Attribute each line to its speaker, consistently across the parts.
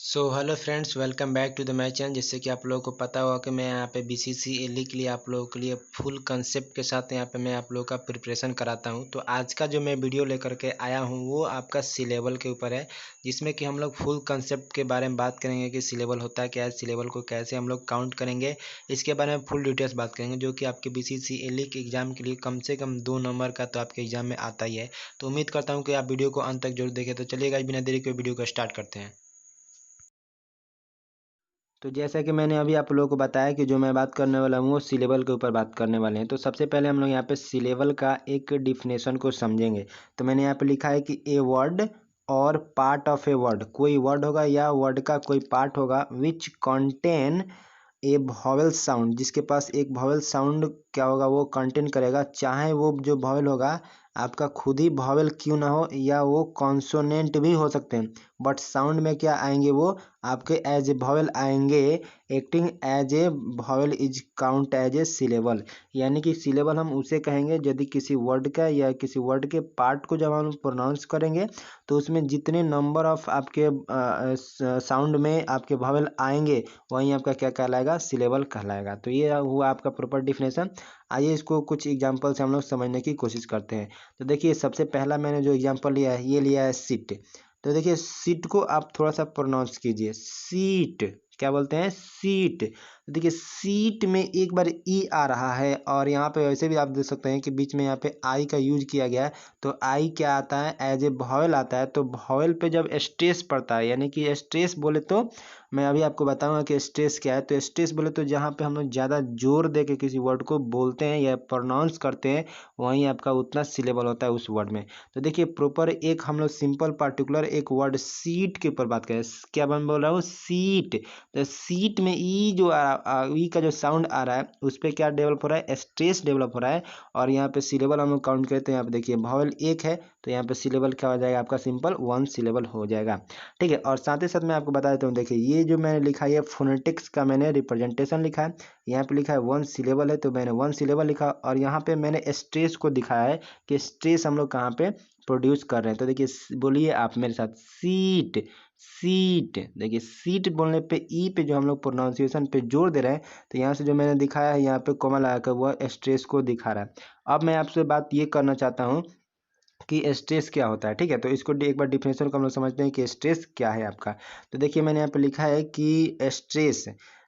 Speaker 1: So hello friends, welcome back to the my channel. जैसे कि आप लोगों को पता होगा कि मैं यहाँ पे बीसीसी एली के लिए आप लोगों के लिए फुल कंसेप्ट के साथ यहाँ पे मैं आप लोगों का प्रिपरेशन कराता हूँ। तो आज का जो मैं वीडियो लेकर के आया हूँ वो आपका सी लेवल के ऊपर है, जिसमें कि हम लोग फुल कंसेप्ट के बारे में बात करेंगे कि सी लेवल होता है क्या है, सी लेवल को कैसे हम लोग काउंट करेंगे, इसके बारे में फुल डिटेल्स बात करेंगे, जो कि आपके बीसीसी एली के एग्जाम के लिए कम से कम 2 नंबर का तो आपके एग्जाम में आता ही है। तो उम्मीद करता हूँ कि आप वीडियो को अंत तक जरूर देखें। तो चलिएगा, बिना देरी के वीडियो को स्टार्ट करते हैं। तो जैसा कि मैंने अभी आप लोगों को बताया कि जो मैं बात करने वाला हूँ वो सी लेवल के ऊपर बात करने वाले हैं। तो सबसे पहले हम लोग यहाँ पे सी लेवल का एक डिफिनेशन को समझेंगे। तो मैंने यहाँ पे लिखा है कि ए वर्ड और पार्ट ऑफ ए वर्ड, कोई वर्ड होगा या वर्ड का कोई पार्ट होगा which contain a vowel sound, जिसके पास एक वॉवेल साउंड क्या होगा वो कंटेन करेगा, चाहे वो जो वॉवेल होगा आपका खुद ही वॉवेल क्यों ना हो या वो कॉन्सोनेंट भी हो सकते हैं, बट साउंड में क्या आएंगे वो आपके एज ए वॉवेल आएंगे। Acting as a vowel is count as a syllable, यानी कि सिलेबल हम उसे कहेंगे यदि किसी वर्ड का या किसी वर्ड के पार्ट को जब हम प्रोनाउंस करेंगे तो उसमें जितने नंबर ऑफ आपके साउंड में आपके वॉवेल आएंगे वही आपका क्या कहलाएगा, सिलेबल कहलाएगा। तो ये हुआ आपका प्रॉपर डिफिनेशन। आइए इसको कुछ एग्जांपल से हम लोग समझने की कोशिश करते हैं। तो देखिए सबसे पहला मैंने जो एग्जांपल लिया है ये लिया है सीट। तो देखिए सीट को आप थोड़ा सा प्रोनाउंस कीजिए, सीट क्या बोलते हैं, सीट। तो देखिए सीट में एक बार ई आ रहा है और यहाँ पे वैसे भी आप देख सकते हैं कि बीच में यहाँ पे आई का यूज किया गया है। तो आई क्या आता है, एज ए वॉवेल आता है। तो वॉवेल पे जब स्ट्रेस पड़ता है, यानी कि स्ट्रेस बोले तो मैं अभी आपको बताऊंगा कि स्ट्रेस क्या है। तो स्ट्रेस बोले तो जहाँ पे हम लोग ज़्यादा जोर दे के किसी वर्ड को बोलते हैं या प्रोनाउंस करते हैं वहीं आपका उतना सिलेबल होता है उस वर्ड में। तो देखिए प्रॉपर एक हम लोग सिंपल पार्टिकुलर एक वर्ड सीट के ऊपर बात करें। क्या मैं बोल रहा हूँ, सीट। तो सीट में ई जो ई का जो साउंड आ रहा है उस पर क्या डेवलप हो रहा है, स्ट्रेस डेवलप हो रहा है। और यहाँ पे सिलेबल हम लोग काउंट करते हैं, यहाँ पे देखिए वॉवेल एक है तो यहाँ पे सिलेबल क्या हो जाएगा आपका, सिंपल 1 सिलेबल हो जाएगा। ठीक है, और साथ ही साथ मैं आपको बता देता हूँ, देखिए ये जो मैंने लिखा है फोनेटिक्स का मैंने रिप्रेजेंटेशन लिखा है। यहाँ पे लिखा है 1 सिलेबल है तो मैंने 1 सिलेबल लिखा, और यहाँ पे मैंने स्ट्रेस को दिखाया है कि स्ट्रेस हम लोग कहाँ पे प्रोड्यूस कर रहे हैं। तो देखिए बोलिए आप मेरे साथ, सीट। सीट, देखिए सीट बोलने पे ई पे जो हम लोग प्रोनाउंसिएशन पे जोर दे रहे हैं, तो यहाँ से जो मैंने दिखाया है यहाँ पे कोमा लगाकर वह स्ट्रेस को दिखा रहा है। अब मैं आपसे बात ये करना चाहता हूँ कि स्ट्रेस क्या होता है। ठीक है, तो इसको एक बार डिफिनेशन को हम लोग समझते हैं कि स्ट्रेस क्या है आपका। तो देखिए मैंने यहाँ पे लिखा है कि stress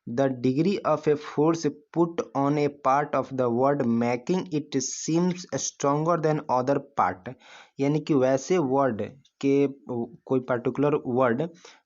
Speaker 1: the degree of a force put on A part of the word making it seems stronger then other part, यानी कि वैसे वर्ड के कोई पर्टिकुलर वर्ड,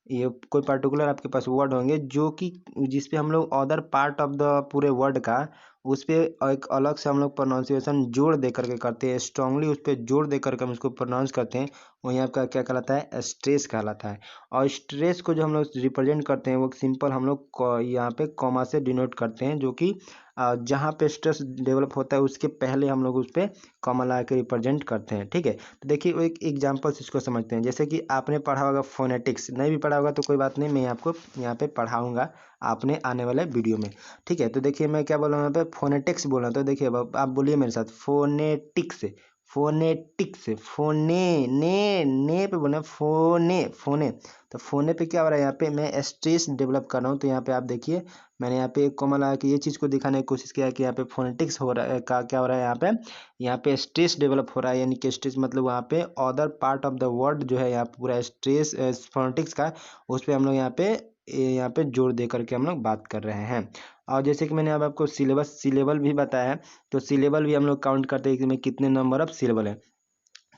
Speaker 1: ये कोई पर्टिकुलर आपके पास वर्ड होंगे जो कि जिस पे हम लोग अदर पार्ट ऑफ द पूरे वर्ड का उस पर एक अलग से हम लोग प्रोनाउंसिएशन जोर दे करके करते हैं, स्ट्रांगली उस पर जोर दे करके हम उसको प्रोनाउंस करते हैं, वहीं आपका क्या कहलाता है, स्ट्रेस कहलाता है। और स्ट्रेस को जो हम लोग रिप्रेजेंट करते हैं वो सिंपल हम लोग यहाँ पे कॉमा से डिनोट करते हैं, जो कि जहाँ पे स्ट्रेस डेवलप होता है उसके पहले हम लोग उस पर कॉमा ला के रिप्रेजेंट करते हैं। ठीक है, तो देखिए वो एक एग्जाम्पल से इसको समझते हैं। जैसे कि आपने पढ़ा होगा फोनेटिक्स, नहीं भी पढ़ा होगा तो कोई बात नहीं, मैं आपको यहाँ पे पढ़ाऊँगा आपने आने वाले वीडियो में। ठीक है, तो देखिए मैं क्या बोल रहा हूँ यहाँ पे, फोनेटिक्स बोल रहा हूँ। तो देखिए अब आप बोलिए मेरे साथ, फोनेटिक्स। फोनेटिक्स, फोने ने ने पे बोलना, फोने फोने। तो फोने पे क्या हो रहा है, यहाँ पे मैं स्ट्रेस डेवलप कर रहा हूँ। तो यहाँ पे आप देखिए मैंने यहाँ पे एक कॉमा लगा के ये चीज़ को दिखाने की कोशिश किया कि यहाँ पे फोनेटिक्स हो रहा है का क्या हो रहा है, यहाँ पे स्ट्रेस डेवलप हो रहा है, यानी कि स्ट्रेस मतलब वहाँ पे other part of the word जो है यहाँ पूरा स्ट्रेस फोनेटिक्स का, उस पर हम लोग यहाँ पे जोर दे करके हम लोग बात कर रहे हैं। और जैसे कि मैंने अब आपको सिलेबल भी बताया है, तो सिलेबल भी हम लोग काउंट करते हैं कि में कितने नंबर ऑफ सिलेबल है।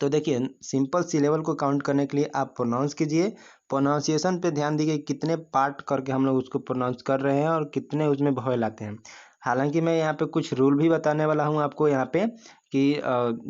Speaker 1: तो देखिए सिंपल सिलेबल को काउंट करने के लिए आप प्रोनाउंस कीजिए, प्रोनाउंसिएशन पे ध्यान दीजिए कितने पार्ट करके हम लोग उसको प्रोनाउंस कर रहे हैं और कितने उसमें वॉवेल आते हैं। हालांकि मैं यहाँ पे कुछ रूल भी बताने वाला हूँ आपको यहाँ पे कि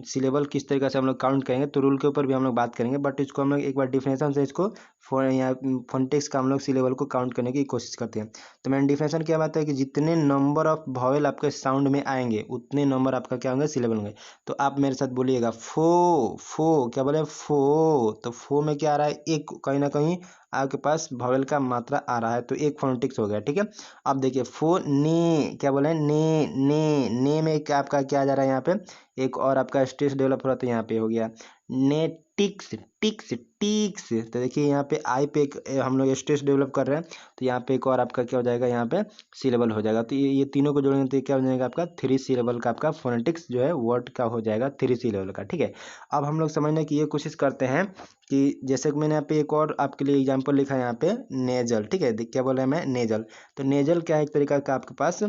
Speaker 1: सिलेबल किस तरीके से हम लोग काउंट करेंगे, तो रूल के ऊपर भी हम लोग बात करेंगे, बट इसको हम लोग एक बार डिफिनेशन से इसको यहाँ फोनेटिक्स का हम लोग सिलेबल को काउंट करने की कोशिश करते हैं। तो मैंने डिफिनेशन क्या बात है कि जितने नंबर ऑफ वॉवेल आपके साउंड में आएंगे उतने नंबर आपका क्या होंगे, सिलेबल होंगे। तो आप मेरे साथ बोलिएगा, फो क्या बोले, फो। तो फो में क्या आ रहा है, एक कहीं ना कहीं आपके पास वॉवेल का मात्रा आ रहा है, तो एक फोनेटिक्स हो गया। ठीक है, अब देखिए फो ने क्या बोले, ने में क्या आपका क्या आ जा रहा है, यहाँ पे एक और आपका स्ट्रेस डेवलप हो रहा है तो यहाँ पे हो गया। नेटिक्स, टिक्स, टिक्स। तो देखिए यहाँ पे आई पे एक हम लोग स्ट्रेस डेवलप कर रहे हैं, तो यहाँ पे एक और आपका क्या हो जाएगा, यहाँ पे सिलेबल हो जाएगा। तो ये तीनों को जोड़ेंगे तो क्या हो जाएगा आपका 3 सिलेबल का आपका फोनेटिक्स जो है वर्ड का हो जाएगा 3 सिलेबल का। ठीक है, अब हम लोग समझने की ये कोशिश करते हैं कि जैसे कि मैंने यहाँ पे एक और आपके लिए एग्जाम्पल लिखा है यहाँ पे नेजल। ठीक है, क्या बोला है मैं, नेजल। तो नेजल क्या है, एक तरीका का आपके पास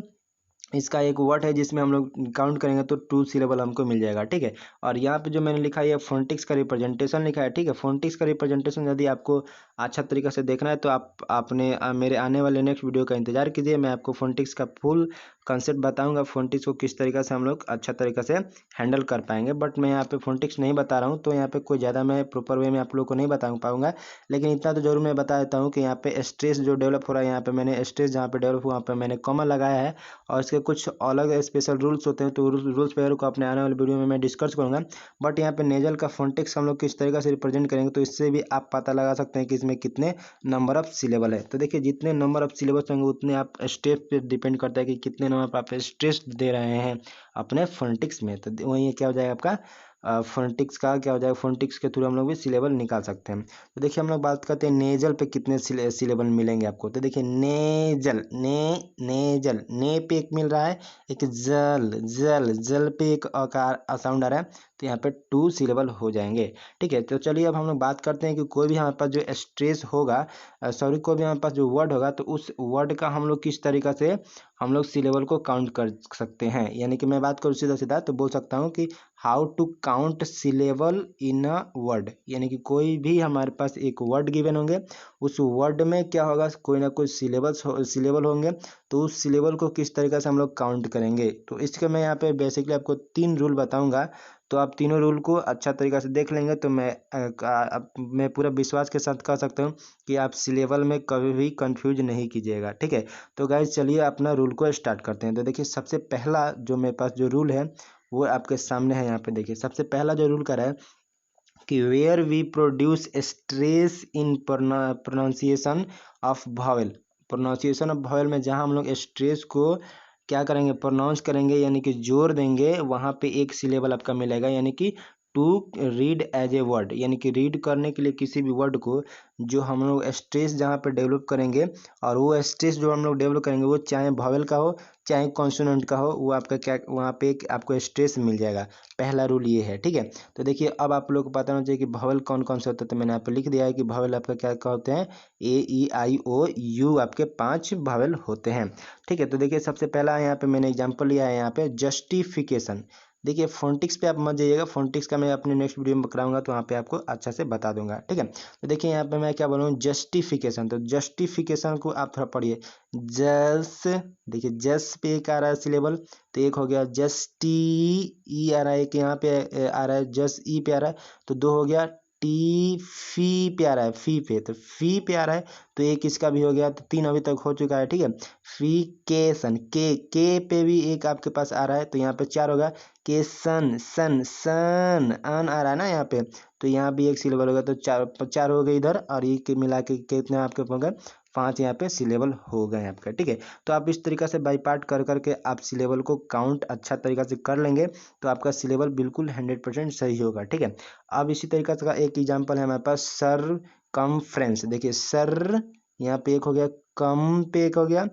Speaker 1: इसका एक वर्ड है जिसमें हम लोग काउंट करेंगे तो 2 सिलेबल हमको मिल जाएगा। ठीक है, और यहाँ पे जो मैंने लिखा है ये फोनेटिक्स का रिप्रेजेंटेशन लिखा है। ठीक है, फोनेटिक्स का रिप्रेजेंटेशन यदि आपको अच्छा तरीका से देखना है तो आप आपने मेरे आने वाले नेक्स्ट वीडियो का इंतजार कीजिए। मैं आपको फोनेटिक्स का फुल कंसेप्ट बताऊंगा, फोनेटिक्स को किस तरीका से हम लोग अच्छा तरीका से हैंडल कर पाएंगे। बट मैं यहाँ पे फोनेटिक्स नहीं बता रहा हूँ, तो यहाँ पे कोई ज़्यादा मैं प्रॉपर वे में आप लोग को नहीं बता पाऊंगा, लेकिन इतना तो जरूर मैं बता देता हूँ कि यहाँ पे स्ट्रेस जो डेवलप हो रहा है, यहाँ पे मैंने स्ट्रेस जहाँ पे डेवलप हुआ वहाँ पे मैंने कॉमा लगाया है, और इसके कुछ अलग स्पेशल रूल्स होते हैं, तो रूल्स वगैरह को अपने आने वाले वीडियो में मैं डिस्कस करूंगा। बट यहाँ पे नेजल का फोनेटिक्स हम लोग किस तरीके से रिप्रेजेंट करेंगे, तो इससे भी आप पता लगा सकते हैं कि इसमें कितने नंबर ऑफ सिलेबल है। तो देखिए जितने नंबर ऑफ सिलेबस होंगे उतने आप स्टेप पे डिपेंड करता है कि कितने नंबर पर आप स्ट्रेस दे रहे हैं अपने फोनेटिक्स में। तो वही क्या हो जाएगा आपका फोनेटिक्स का क्या हो जाएगा, फोनेटिक्स के थ्रू हम लोग भी सिलेबल निकाल सकते हैं। तो देखिए हम लोग बात करते हैं नेजल पे कितने सिलेबल मिलेंगे आपको। तो देखिए नेजल, नेजल, ने पे एक मिल रहा है, एक जल, जल, जल पे एक आकार साउंड आ रहा है, तो यहाँ पे 2 सिलेबल हो जाएंगे। ठीक है, तो चलिए अब हम लोग बात करते हैं कि कोई भी हमारे पास जो स्ट्रेस होगा, सॉरी कोई भी हमारे पास जो वर्ड होगा, तो उस वर्ड का हम लोग किस तरीका से हम लोग सिलेबल को काउंट कर सकते हैं। यानी कि मैं बात करूँ सीधा सीधा तो बोल सकता हूँ कि how to count syllable in a word. यानी कि कोई भी हमारे पास एक वर्ड गिवन होंगे, उस वर्ड में क्या होगा, कोई ना कोई सिलेबल होंगे, तो उस सिलेबल को किस तरीके से हम लोग काउंट करेंगे। तो इसके मैं यहाँ पे बेसिकली आपको 3 रूल बताऊंगा, तो आप तीनों रूल को अच्छा तरीका से देख लेंगे तो मैं पूरा विश्वास के साथ कह सकता हूँ कि आप सिलेबल में कभी भी कंफ्यूज नहीं कीजिएगा। ठीक है, तो गाइज चलिए अपना रूल को स्टार्ट करते हैं। तो देखिए सबसे पहला जो मेरे पास जो रूल है वो आपके सामने है। यहाँ पे देखिए सबसे पहला जो रूल कर रहा है कि where we produce stress in pronunciation of vowel. Pronunciation of vowel में जहाँ हम लोग स्ट्रेस को क्या करेंगे, प्रोनाउंस करेंगे, यानी कि जोर देंगे, वहाँ पे एक सिलेबल आपका मिलेगा, यानी कि to read as a word. यानी कि रीड करने के लिए किसी भी वर्ड को जो हम लोग स्ट्रेस जहाँ पे डेवलप करेंगे, और वो स्ट्रेस जो हम लोग डेवलप करेंगे वो चाहे भावेल का हो चाहे कॉन्सोनेंट का हो, वो आपका क्या वहाँ पे एक आपको स्ट्रेस मिल जाएगा। पहला रूल ये है। ठीक है, तो देखिए अब आप लोग को पता होना चाहिए कि भावेल कौन कौन से होते हैं। तो मैंने यहाँ पे लिख दिया है कि भावेल आपका क्या क्या होते हैं, A E I O U आपके 5 भावेल होते हैं। ठीक है, तो देखिए सबसे पहला यहाँ पे मैंने एग्जांपल लिया है यहाँ पे जस्टिफिकेशन। देखिए फोनेटिक्स पे आप मत जाइएगा, फोनेटिक्स का मैं अपने नेक्स्ट वीडियो में कराऊंगा तो वहाँ पे आपको अच्छा से बता दूंगा। ठीक है, तो देखिए यहाँ पे मैं क्या बोल रहा हूँ, जस्टिफिकेशन। तो जस्टिफिकेशन को आप थोड़ा पढ़िए, जस, देखिए जस पे एक आ रहा है सिलेबल, तो एक हो गया जस्टी, ई आ रहा है, एक यहाँ पे आ रहा है जस, ई पे आ रहा है, तो 2 हो गया, टी फी पे आ रहा है, फी पे, तो फी पे आ रहा है, तो एक इसका भी हो गया, तो 3 अभी तक हो चुका है। ठीक है, फीकेशन, के पे भी एक आपके पास आ रहा है, तो यहाँ पे 4 होगा, के सन, सन, सन, अन आ रहा है ना यहाँ पे, तो यहाँ भी एक सिलेबल होगा, तो 4 हो गए इधर, और ये के मिला के कितने आपके हो गए, 5 यहाँ पे सिलेबल हो गए आपका। ठीक है, तो आप इस तरीका से बाई पार्ट कर करके आप सिलेबल को काउंट अच्छा तरीका से कर लेंगे तो आपका सिलेबल बिल्कुल 100% सही होगा। ठीक है, अब इसी तरीका से का एक एग्जाम्पल है हमारे पास, सर कम फ्रेंड्स। देखिए सर यहाँ पे एक हो गया, कम पे एक हो गया,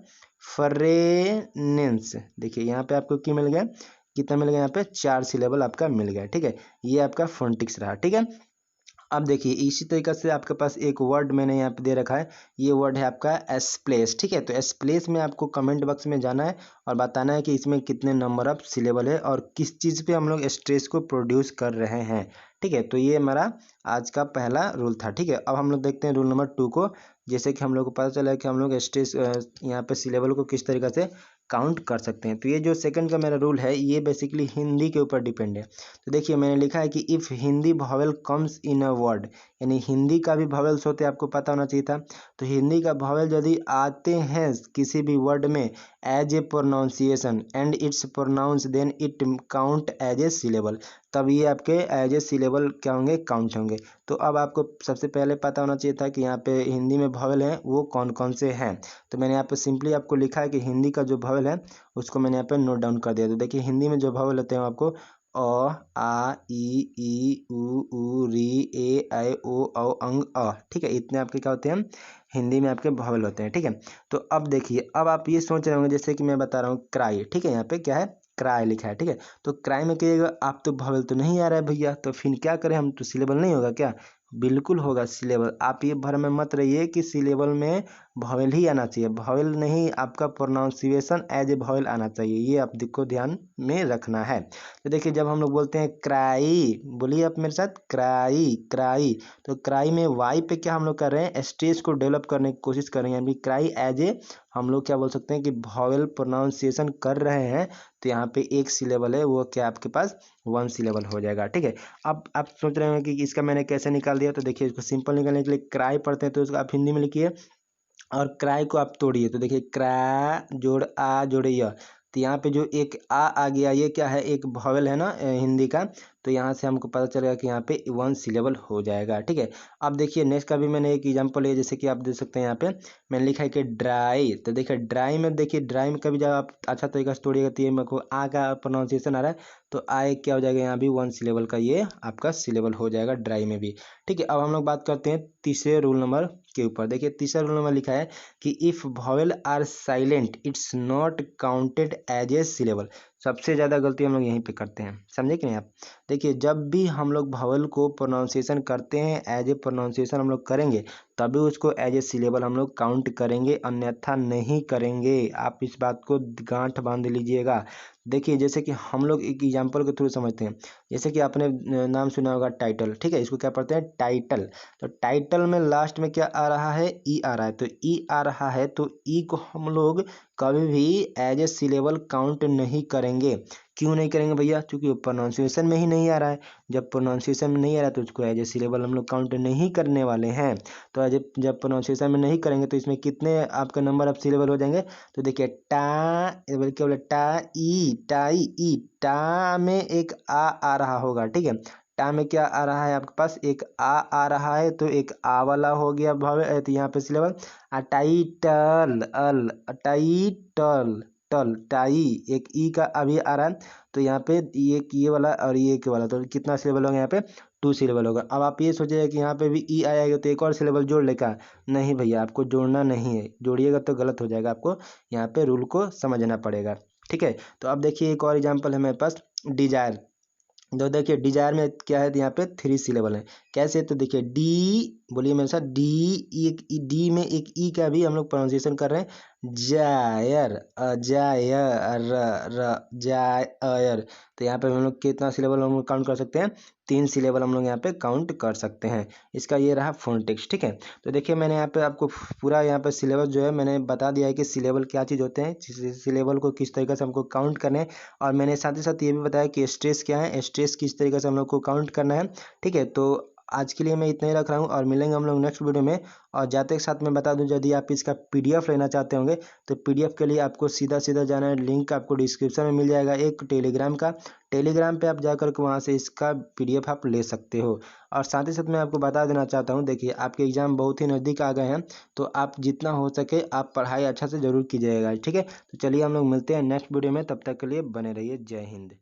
Speaker 1: फरेनेंस, देखिए यहाँ पे आपको क्या मिल गया, कितना मिल गया, यहाँ पे 4 सिलेबल आपका मिल गया। ठीक है, ये आपका फोनेटिक्स रहा। ठीक है, अब देखिए इसी तरीके से आपके पास एक वर्ड मैंने यहाँ पे दे रखा है, ये वर्ड है आपका एसप्लेस। ठीक है, तो एसप्लेस में आपको कमेंट बॉक्स में जाना है और बताना है कि इसमें कितने नंबर ऑफ सिलेबल है और किस चीज़ पे हम लोग स्ट्रेस को प्रोड्यूस कर रहे हैं। ठीक है, तो ये हमारा आज का पहला रूल था। ठीक है, अब हम लोग देखते हैं रूल नंबर 2 को। जैसे कि हम लोग को पता चला है कि हम लोग स्ट्रेस यहाँ पे सिलेबल को किस तरीके से काउंट कर सकते हैं। तो ये जो सेकंड का मेरा रूल है ये बेसिकली हिंदी के ऊपर डिपेंड है। तो देखिए मैंने लिखा है कि if Hindi vowel comes in a word, यानी हिंदी का भी भावेल्स होते हैं, आपको पता होना चाहिए था। तो हिंदी का भावेल यदि आते हैं किसी भी वर्ड में as a pronunciation and it's pronounce then it count as a syllable, तब ये आपके एज ए सिलेबल क्या होंगे, काउंट होंगे। तो अब आपको सबसे पहले पता होना चाहिए था कि यहाँ पे हिंदी में भावेल हैं वो कौन कौन से हैं। तो मैंने यहाँ पे सिंपली आपको लिखा है कि हिंदी का जो भावेल है उसको मैंने यहाँ पे नोट डाउन कर दिया। तो देखिए हिंदी में जो भावेल होते हैं आपको अ आ ई उ री ए ऐ ओ औ अंग अ। ठीक है, इतने आपके क्या होते हैं हिंदी में आपके वॉवेल होते हैं। ठीक है, तो अब देखिए, अब आप ये सोच रहे होंगे जैसे कि मैं बता रहा हूँ क्राई। ठीक है, यहाँ पे क्या है क्राई लिखा है। ठीक है, तो क्राई में कहिएगा आप तो वॉवेल तो नहीं आ रहा है भैया, तो फिर क्या करें हम, तो सिलेबल नहीं होगा क्या? बिल्कुल होगा सिलेबल। आप ये भर में मत रहिए कि सिलेबल में वॉवेल ही आना चाहिए, वॉवेल नहीं, आपका प्रोनाउंसिएशन एज ए वॉवेल आना चाहिए, ये आप को ध्यान में रखना है। तो देखिए, जब हम लोग बोलते हैं क्राई, बोलिए आप मेरे साथ, क्राई क्राई। तो क्राई में वाई पे क्या हम लोग कर रहे हैं, स्टेज को डेवलप करने की कोशिश कर रहे हैं, यानी क्राई एज ए हम लोग क्या बोल सकते हैं कि वॉवेल प्रोनाउंसिएशन कर रहे हैं। तो यहाँ पे एक सिलेबल है वो क्या आपके पास वन सिलेबल हो जाएगा। ठीक है, अब आप सोच रहे हैं कि इसका मैंने कैसे निकाल दिया, तो देखिए इसको सिंपल निकालने के लिए क्राई पढ़ते हैं तो उसको आप हिंदी में लिखिए और क्राई को आप तोड़िए। तो देखिए क्रा जोड़ आ जोड़े य, तो यहाँ पे जो एक आ गया ये क्या है, एक वॉवेल है ना हिंदी का। तो यहाँ से हमको पता चलेगा कि यहाँ पे वन सिलेबल हो जाएगा। ठीक है, अब देखिए नेक्स्ट का भी मैंने एक एग्जांपल है, जैसे कि आप देख सकते हैं यहाँ पे मैंने लिखा है कि ड्राई। तो देखिए ड्राई में, देखिए ड्राई में कभी जब आप अच्छा तरीका से तोड़िएगा तो ये मेरे को आ का प्रोनाउंसिएशन आ रहा है, तो आए क्या हो जाएगा, यहाँ भी वन सिलेबल का ये आपका सिलेबल हो जाएगा ड्राई में भी। ठीक है, अब हम लोग बात करते हैं तीसरे रूल नंबर के ऊपर। देखिए तीसरा रूल नंबर लिखा है कि if vowel are silent it's not counted as a syllable. सबसे ज़्यादा गलती हम लोग यहीं पे करते हैं, समझे कि नहीं आप? देखिए जब भी हम लोग वॉवेल को प्रोनाउंसिएशन करते हैं, एज ए प्रोनाउंसिएशन हम लोग करेंगे, तभी उसको एज ए सिलेबल हम लोग काउंट करेंगे, अन्यथा नहीं करेंगे। आप इस बात को गांठ बांध लीजिएगा। देखिए जैसे कि हम लोग एक एग्जाम्पल के थ्रू समझते हैं, जैसे कि आपने नाम सुना होगा टाइटल। ठीक है, इसको क्या पढ़ते हैं, टाइटल। तो टाइटल में लास्ट में क्या आ रहा है, ई आ रहा है। तो ई आ रहा है तो ई को हम लोग कभी भी एज ए सिलेबल काउंट नहीं करेंगे। क्यों नहीं करेंगे भैया? क्योंकि वो प्रोनाउंसिएशन में ही नहीं आ रहा है। जब प्रोनाउंसिएशन में नहीं आ रहा है तो उसको एज ए सिलेबल हम लोग काउंट नहीं करने वाले हैं। तो एज जब प्रोनाउंसिएशन में नहीं करेंगे तो इसमें कितने आपका नंबर ऑफ सिलेबल हो जाएंगे? तो देखिए क्या बोले, टाई ई, टा में एक आ रहा होगा। ठीक है, टा में क्या आ रहा है आपके पास, एक आ रहा है, तो एक आ वाला हो गया भाव, तो यहाँ पे सिलेबल टाइटल अल, टाइटल टल टाई, एक ई का अभी आ रहा है, तो यहाँ पे ये वाला और ये के वाला, तो कितना सिलेबल होगा यहाँ पे, टू सिलेबल होगा। अब आप ये सोचिएगा कि यहाँ पे भी ई आएगा तो एक और सिलेबल जोड़ लेगा, नहीं भैया आपको जोड़ना नहीं है, जोड़िएगा तो गलत हो जाएगा, आपको यहाँ पे रूल को समझना पड़ेगा। ठीक है, तो अब देखिए एक और एग्जाम्पल है मेरे पास, डिजायर। तो देखिए डिजायर में क्या है, यहाँ पे थ्री सिलेबल है। कैसे? तो देखिए डी, बोलिए मेरे साथ, डी, एक डी में एक ई का भी हम लोग प्रोनाउंसिएशन कर रहे हैं, जायर, अजायर, जायर। तो यहाँ पे हम लोग कितना सिलेबल हम लोग काउंट कर सकते हैं, तीन सिलेबल हम लोग यहाँ पे काउंट कर सकते हैं। इसका ये रहा फोनेटिक्स। ठीक है, तो देखिए मैंने यहाँ पे आपको पूरा यहाँ पे सिलेबस जो है मैंने बता दिया है कि सिलेबल क्या चीज़ होते हैं, सिलेबल को किस तरीके से हमको काउंट करने हैं, और मैंने साथ ही साथ ये भी बताया कि स्ट्रेस क्या है, स्ट्रेस किस तरीके से हम लोग को काउंट करना है। ठीक है, तो आज के लिए मैं इतना ही रख रहा हूँ और मिलेंगे हम लोग नेक्स्ट वीडियो में। और जाते के साथ मैं बता दूं, यदि आप इसका पीडीएफ लेना चाहते होंगे तो पीडीएफ के लिए आपको सीधा सीधा जाना है, लिंक आपको डिस्क्रिप्शन में मिल जाएगा एक टेलीग्राम का। टेलीग्राम पे आप जाकर के वहाँ से इसका पीडीएफ आप ले सकते हो। और साथ ही साथ मैं आपको बता देना चाहता हूँ, देखिए आपके एग्ज़ाम बहुत ही नज़दीक आ गए हैं, तो आप जितना हो सके आप पढ़ाई अच्छा से ज़रूर कीजिएगा। ठीक है, तो चलिए हम लोग मिलते हैं नेक्स्ट वीडियो में, तब तक के लिए बने रहिए। जय हिंद।